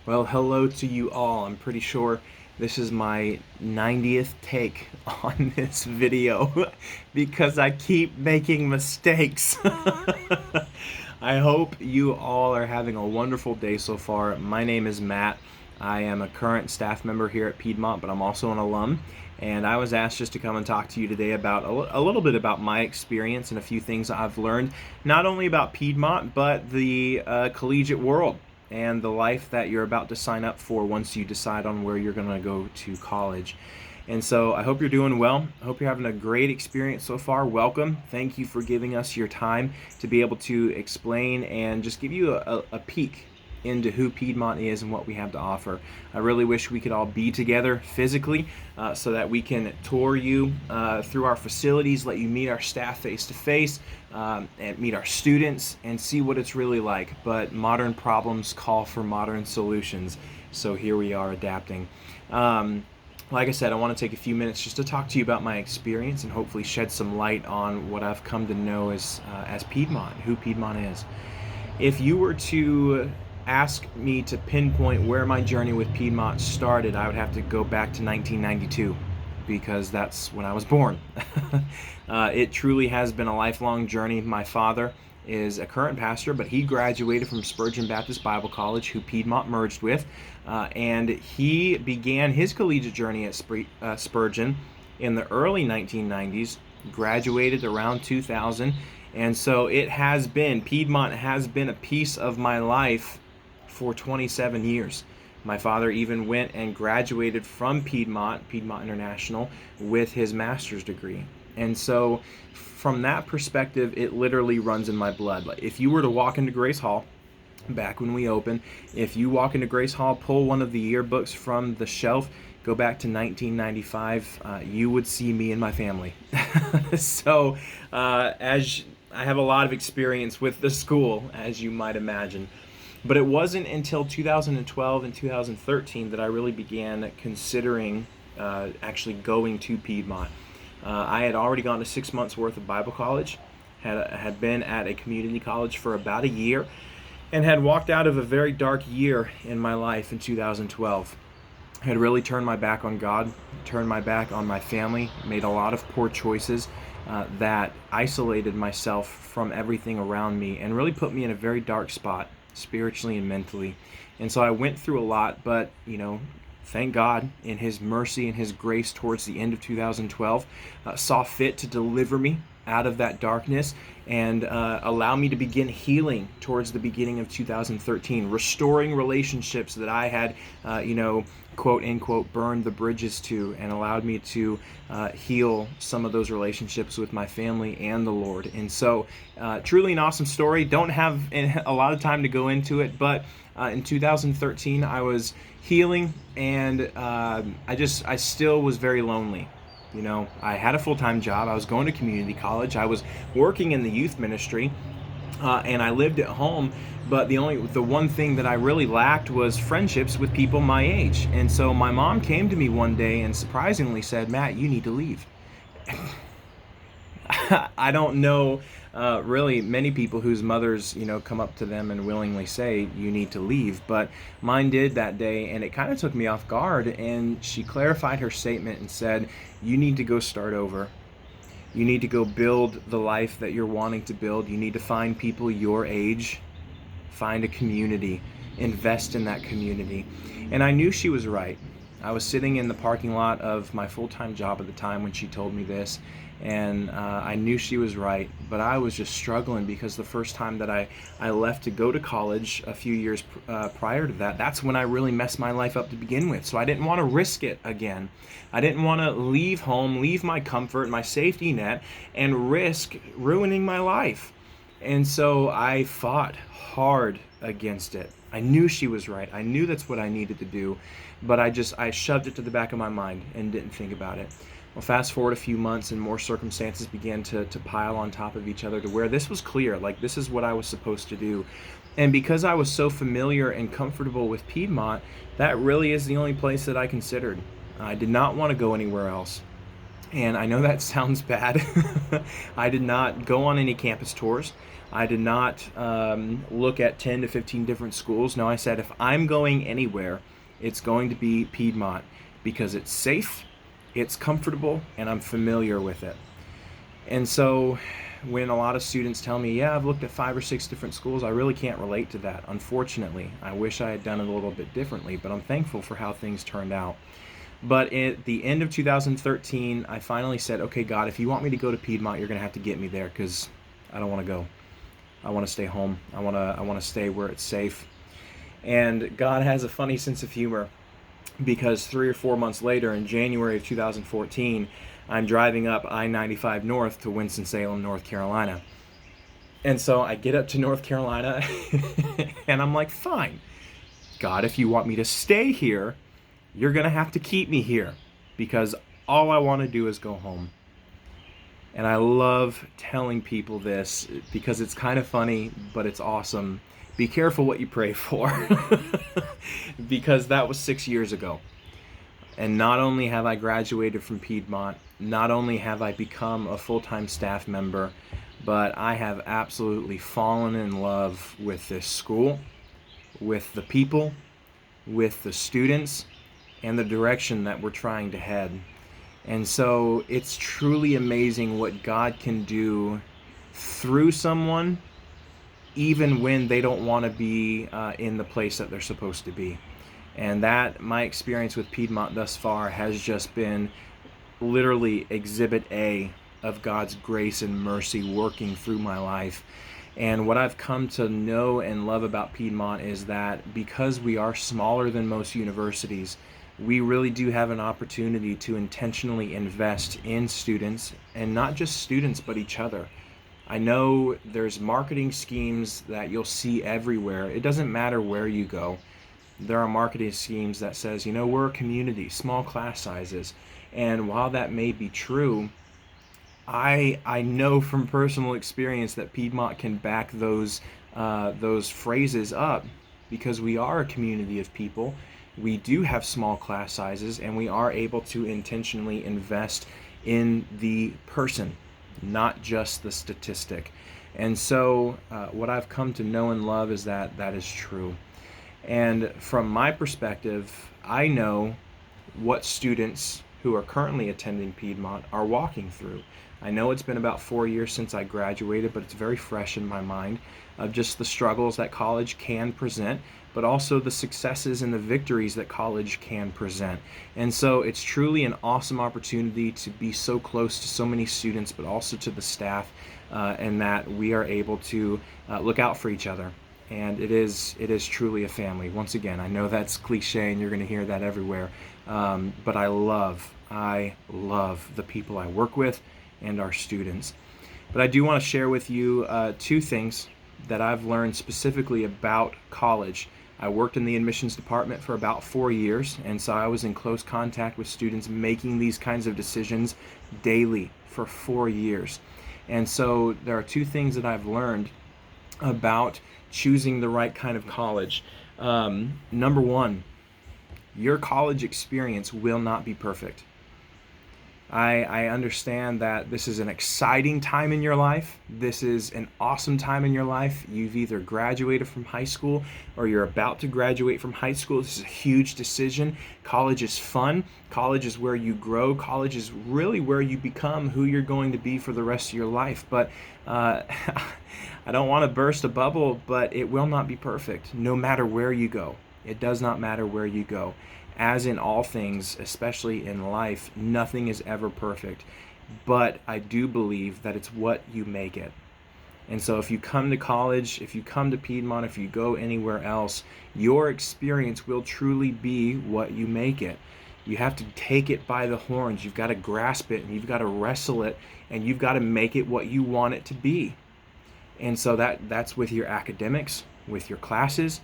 Well, hello to you all. I'm pretty sure this is my 90th take on this video because I keep making mistakes. I hope you all are having a wonderful day so far. My name is Matt. I am a current staff member here at Piedmont, but I'm also an alum. And I was asked just to come and talk to you today about a little bit about my experience and a few things I've learned, not only about Piedmont, but the collegiate world and the life that you're about to sign up for once you decide on where you're going to go to college. And so I hope you're doing well. I hope you're having a great experience so far. Welcome. Thank you for giving us your time to be able to explain and just give you a peek into who Piedmont is and what we have to offer. I really wish we could all be together physically so that we can tour you through our facilities, let you meet our staff face to face, and meet our students and see what it's really like. But modern problems call for modern solutions. So here we are adapting. Like I said, I want to take a few minutes just to talk to you about my experience and hopefully shed some light on what I've come to know as Piedmont, who Piedmont is. If you were to ask me to pinpoint where my journey with Piedmont started, I would have to go back to 1992 because that's when I was born. It truly has been a lifelong journey. My father is a current pastor, but he graduated from Spurgeon Baptist Bible College, who Piedmont merged with, and he began his collegiate journey at Spurgeon in the early 1990s, graduated around 2000, and so Piedmont has been a piece of my life for 27 years. My father even went and graduated from Piedmont International, with his master's degree. And so from that perspective, it literally runs in my blood. Like, if you were to walk into Grace Hall, back when we opened, if you walk into Grace Hall, pull one of the yearbooks from the shelf, go back to 1995, you would see me and my family. So as I have a lot of experience with the school, as you might imagine. But it wasn't until 2012 and 2013 that I really began considering actually going to Piedmont. I had already gone to 6 months worth of Bible college, had been at a community college for about a year, and had walked out of a very dark year in my life in 2012. I had really turned my back on God, turned my back on my family, made a lot of poor choices that isolated myself from everything around me and really put me in a very dark spot, spiritually and mentally. And so I went through a lot, but thank God in his mercy and his grace towards the end of 2012 saw fit to deliver me out of that darkness and allow me to begin healing towards the beginning of 2013, restoring relationships that I had quote unquote burned the bridges to, and allowed me to heal some of those relationships with my family and the Lord. And so truly an awesome story. Don't have a lot of time to go into it, but in 2013 I was healing, and I still was very lonely. I had a full-time job. I was going to community college. I was working in the youth ministry, and I lived at home. But the one thing that I really lacked was friendships with people my age. And so my mom came to me one day and surprisingly said, "Matt, you need to leave." I don't know really many people whose mothers, come up to them and willingly say, "You need to leave." But mine did that day, and it kind of took me off guard. And she clarified her statement and said, "You need to go start over. You need to go build the life that you're wanting to build. You need to find people your age, find a community, invest in that community." And I knew she was right. I was sitting in the parking lot of my full-time job at the time when she told me this, and I knew she was right, but I was just struggling because the first time that I left to go to college a few years prior to that, that's when I really messed my life up to begin with. So I didn't want to risk it again. I didn't want to leave home, leave my comfort, my safety net, and risk ruining my life. And so I fought hard against it. I knew she was right. I knew that's what I needed to do, but I shoved it to the back of my mind and didn't think about it. Well, fast forward a few months and more circumstances began to pile on top of each other to where this was clear, like this is what I was supposed to do. And because I was so familiar and comfortable with Piedmont, that really is the only place that I considered. I did not want to go anywhere else. And I know that sounds bad. I did not go on any campus tours. I did not look at 10 to 15 different schools. No, I said if I'm going anywhere, it's going to be Piedmont because it's safe, it's comfortable, and I'm familiar with it. And so when a lot of students tell me, yeah, I've looked at 5 or 6 different schools, I really can't relate to that, unfortunately. I wish I had done it a little bit differently, but I'm thankful for how things turned out. But at the end of 2013, I finally said, okay, God, if you want me to go to Piedmont, you're going to have to get me there because I don't want to go. I want to stay home. I want to stay where it's safe. And God has a funny sense of humor because 3 or 4 months later, in January of 2014, I'm driving up I-95 North to Winston-Salem, North Carolina. And so I get up to North Carolina and I'm like, fine, God, if you want me to stay here, you're going to have to keep me here because all I want to do is go home. And I love telling people this because it's kind of funny, but it's awesome. Be careful what you pray for because that was 6 years ago. And not only have I graduated from Piedmont, not only have I become a full-time staff member, but I have absolutely fallen in love with this school, with the people, with the students, and the direction that we're trying to head. And so it's truly amazing what God can do through someone, even when they don't want to be in the place that they're supposed to be. And that, my experience with Piedmont thus far has just been literally exhibit A of God's grace and mercy working through my life. And what I've come to know and love about Piedmont is that because we are smaller than most universities, we really do have an opportunity to intentionally invest in students, and not just students, but each other. I know there's marketing schemes that you'll see everywhere. It doesn't matter where you go. There are marketing schemes that says, you know, we're a community, small class sizes. And while that may be true, I know from personal experience that Piedmont can back those phrases up because we are a community of people. We do have small class sizes, and we are able to intentionally invest in the person, not just the statistic. And so what I've come to know and love is that that is true. And from my perspective, I know what students who are currently attending Piedmont are walking through. I know it's been about 4 years since I graduated, but it's very fresh in my mind of just the struggles that college can present, but also the successes and the victories that college can present. And so it's truly an awesome opportunity to be so close to so many students, but also to the staff, and that we are able to look out for each other. And it is truly a family. Once again, I know that's cliche and you're going to hear that everywhere, but I love the people I work with and our students. But I do want to share with you 2 things that I've learned specifically about college. I worked in the admissions department for about 4 years, and so I was in close contact with students making these kinds of decisions daily for 4 years. And so there are 2 things that I've learned about choosing the right kind of college. Number 1, your college experience will not be perfect. I understand that this is an exciting time in your life. This is an awesome time in your life. You've either graduated from high school or you're about to graduate from high school. This is a huge decision. College is fun. College is where you grow. College is really where you become who you're going to be for the rest of your life. But I don't want to burst a bubble, but it will not be perfect no matter where you go. It does not matter where you go. As in all things, especially in life, nothing is ever perfect. But I do believe that it's what you make it. And so if you come to college, if you come to Piedmont, if you go anywhere else, your experience will truly be what you make it. You have to take it by the horns. You've got to grasp it, and you've got to wrestle it, and you've got to make it what you want it to be. And so that's with your academics, with your classes,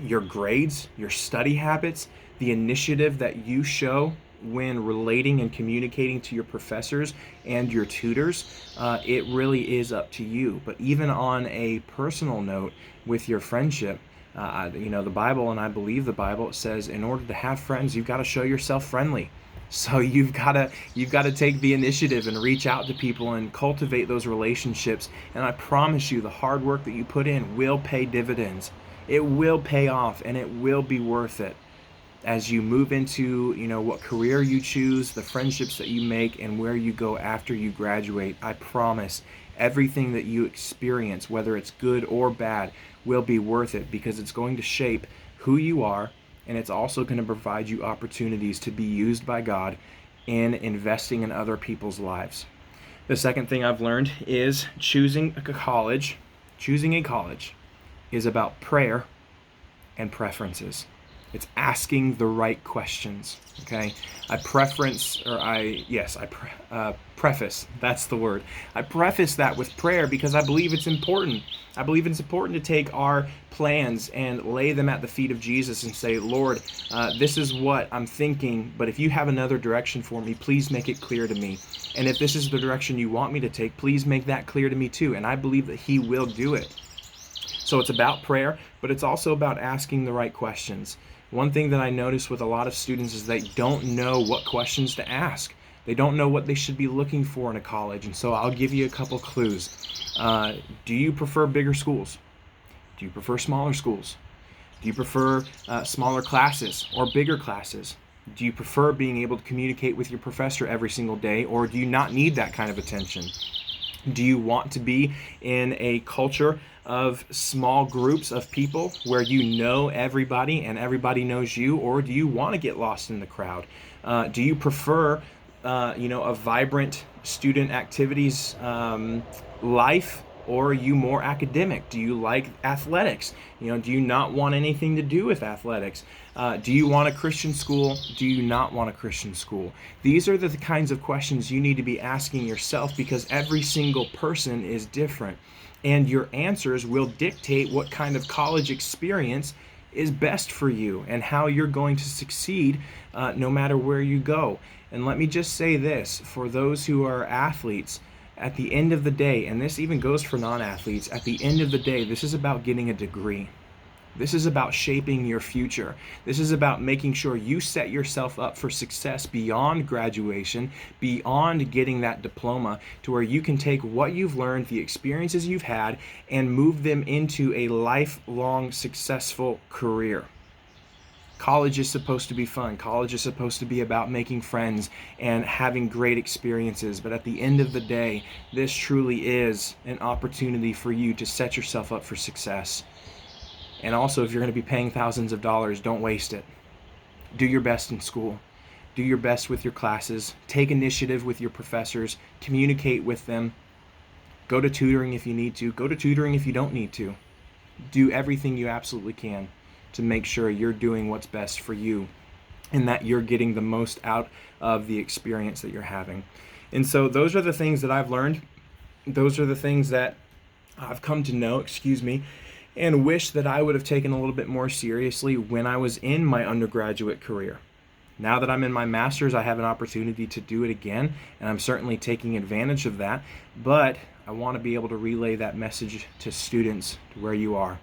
your grades, your study habits, the initiative that you show when relating and communicating to your professors and your tutors. It really is up to you. But even on a personal note with your friendship, the Bible, and I believe the Bible, says in order to have friends, you've got to show yourself friendly. So you've got to take the initiative and reach out to people and cultivate those relationships. And I promise you, the hard work that you put in will pay dividends. It will pay off, and it will be worth it as you move into, what career you choose, the friendships that you make, and where you go after you graduate. I promise everything that you experience, whether it's good or bad, will be worth it, because it's going to shape who you are, and it's also going to provide you opportunities to be used by God in investing in other people's lives. The second thing I've learned is choosing a college is about prayer and preferences. It's asking the right questions, okay? Preface, that's the word. I preface that with prayer because I believe it's important. I believe it's important to take our plans and lay them at the feet of Jesus and say, Lord, this is what I'm thinking, but if you have another direction for me, please make it clear to me. And if this is the direction you want me to take, please make that clear to me too. And I believe that He will do it. So it's about prayer, but it's also about asking the right questions. One thing that I notice with a lot of students is they don't know what questions to ask. They don't know what they should be looking for in a college. And so I'll give you a couple clues. Do you prefer bigger schools? Do you prefer smaller schools? Do you prefer smaller classes or bigger classes? Do you prefer being able to communicate with your professor every single day, or do you not need that kind of attention? Do you want to be in a culture of small groups of people where you know everybody and everybody knows you, or do you want to get lost in the crowd? Do you prefer, a vibrant student activities life, or are you more academic? Do you like athletics? Do you not want anything to do with athletics? Do you want a Christian school? Do you not want a Christian school? These are the kinds of questions you need to be asking yourself, because every single person is different. And your answers will dictate what kind of college experience is best for you and how you're going to succeed no matter where you go. And let me just say this, for those who are athletes, at the end of the day, and this even goes for non-athletes, at the end of the day, this is about getting a degree. This is about shaping your future. This is about making sure you set yourself up for success beyond graduation, beyond getting that diploma, to where you can take what you've learned, the experiences you've had, and move them into a lifelong successful career. College is supposed to be fun. College is supposed to be about making friends and having great experiences. But at the end of the day, this truly is an opportunity for you to set yourself up for success. And also, if you're going to be paying thousands of dollars, don't waste it. Do your best in school. Do your best with your classes. Take initiative with your professors. Communicate with them. Go to tutoring if you need to. Go to tutoring if you don't need to. Do everything you absolutely can to make sure you're doing what's best for you and that you're getting the most out of the experience that you're having. And so those are the things that I've learned. Those are the things that I've come to know, and wish that I would have taken a little bit more seriously when I was in my undergraduate career. Now that I'm in my master's, I have an opportunity to do it again, and I'm certainly taking advantage of that. But I want to be able to relay that message to students where you are.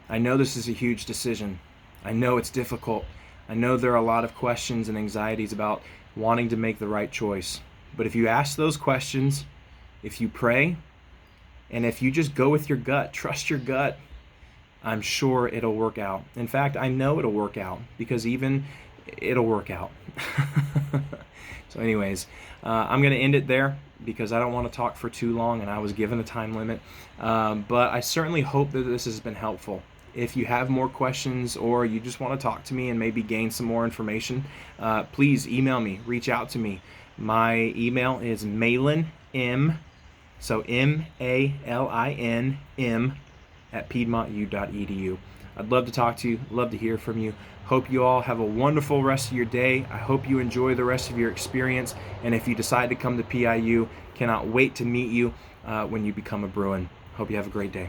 I know this is a huge decision. I know it's difficult. I know there are a lot of questions and anxieties about wanting to make the right choice. But if you ask those questions, if you pray, and if you just go with your gut, trust your gut, I'm sure it'll work out. In fact, I know it'll work out, because it'll work out. So anyways, I'm going to end it there because I don't want to talk for too long, and I was given a time limit. But I certainly hope that this has been helpful. If you have more questions, or you just want to talk to me and maybe gain some more information, please email me, reach out to me. My email is Malin M, so MALIN M at piedmontu.edu. I'd love to talk to you, love to hear from you. Hope you all have a wonderful rest of your day. I hope you enjoy the rest of your experience. And if you decide to come to PIU, cannot wait to meet you when you become a Bruin. Hope you have a great day.